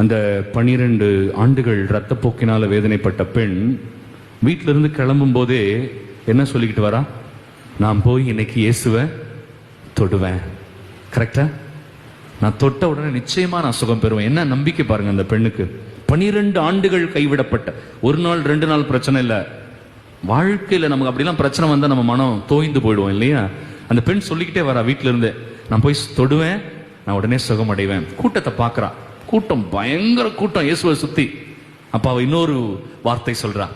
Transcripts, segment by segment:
அந்த 12 ஆண்டுகள் இரத்தப்போக்கினால வேதனைப்பட்ட பெண் வீட்டிலிருந்து கிளம்பும் போதே என்ன சொல்லிக்கிட்டு வரா? நான் போய் இன்னைக்கு இயேசுவை தொடுவேன். கரெக்டா? நான் தொட்ட உடனே நிச்சயமா நான் சுகம் பெறுவேன். என்ன நம்பிக்கை பாருங்க அந்த பெண்ணுக்கு. 12 ஆண்டுகள் கைவிடப்பட்ட, ஒரு நாள் 2 நாள் பிரச்சனை இல்லை. வாழ்க்கையில நமக்கு அப்படிலாம் பிரச்சனை வந்தா நம்ம மனம் தோய்ந்து போயிடுவோம் இல்லையா? அந்த பெண் சொல்லிக்கிட்டே வரா வீட்டில இருந்து, நான் போய் தொடுவேன், நான் உடனே சுகம் அடைவேன். கூட்டத்தை பார்க்கறா, கூட்டம் பயங்கர கூட்டம் இயேசுவை சுத்தி. அப்ப அவ இன்னொரு வார்த்தை சொல்றா,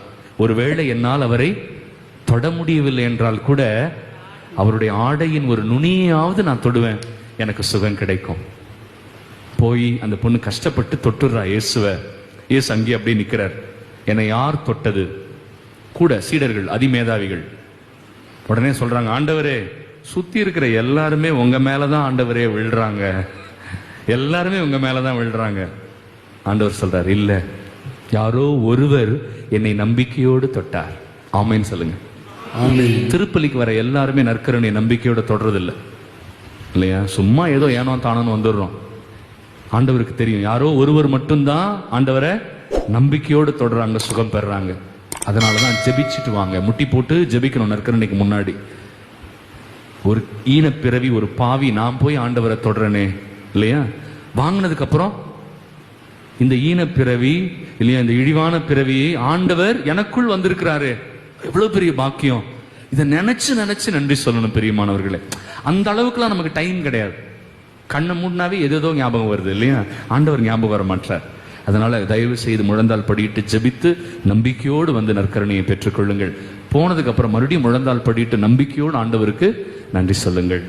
ஒருவேளை என்னால் அவரை தொட முடியவில்லை என்றால் கூட அவருடைய ஆடையின் ஒரு நுனியாவது நான் தொடுவேன், எனக்கு சுகம் கிடைக்கும். போய் அந்த பொண்ணு கஷ்டப்பட்டு தொட்டுறா இயேசுவை. இயேசு அங்கே அப்படியே நிக்கிறார். என்னை யார் தொட்டது? கூட சீடர்கள், அதிமேதாவிகள். உடனே சொல்றாங்க, ஆண்டவரே, சுத்தி இருக்கிற எல்லாருமே உங்க மேலதான் ஆண்டவரே விழுறாங்க, எல்லாருமே உங்க மேலதான் விழுறாங்க. ஆண்டவர் சொல்றார், இல்ல, யாரோ ஒருவர் என்னை நம்பிக்கையோடு தொட்டார். ஆமென் சொல்லுங்க. திருப்பலிக்கு வர எல்லாருமே நற்கருணை நம்பிக்கையோட தொடர்றதில்லை இல்லையா? சும்மா ஏதோ ஏனோ தானோன்னு வந்துடுறோம். ஆண்டவருக்கு தெரியும் யாரோ ஒருவர் மட்டும்தான் ஆண்டவரை நம்பிக்கையோடு தொடர்றாங்க, சுகம் பெறாங்க. அதனாலதான் ஜெபிச்சுட்டு வாங்க, முட்டி போட்டு ஜெபிக்கணும் நற்கருணைக்கு முன்னாடி. ஒரு ஈனப்பிறவி, ஒரு பாவி, நான் போய் ஆண்டவரை தொடரனே இல்லையா? வாங்கினதுக்கு அப்புறம் இந்த ஈனப்பிறவி இல்லையா, இந்த இழிவான பிறவியை ஆண்டவர் எனக்குள் வந்திருக்கிறாரு, எவ்வளவு பெரிய பாக்கியம். இதை நினைச்சு நினைச்சு நன்றி சொல்லணும் பெரியமானவர்களே. அந்த அளவுக்குலாம் நமக்கு டைம் கிடையாது. கண்ணை மூடினாவே எதோ ஞாபகம் வருது இல்லையா? ஆண்டவர் ஞாபகம் வர மாட்டார். அதனால தயவு செய்து முழந்தால் படிட்டு ஜெபித்து நம்பிக்கையோடு வந்து நற்கருணையை பெற்றுக்கொள்ளுங்கள். போனதுக்கு அப்புறம் மறுபடியும் முழந்தால் படிட்டு நம்பிக்கையோடு ஆண்டவருக்கு நன்றி சொல்லுங்கள்.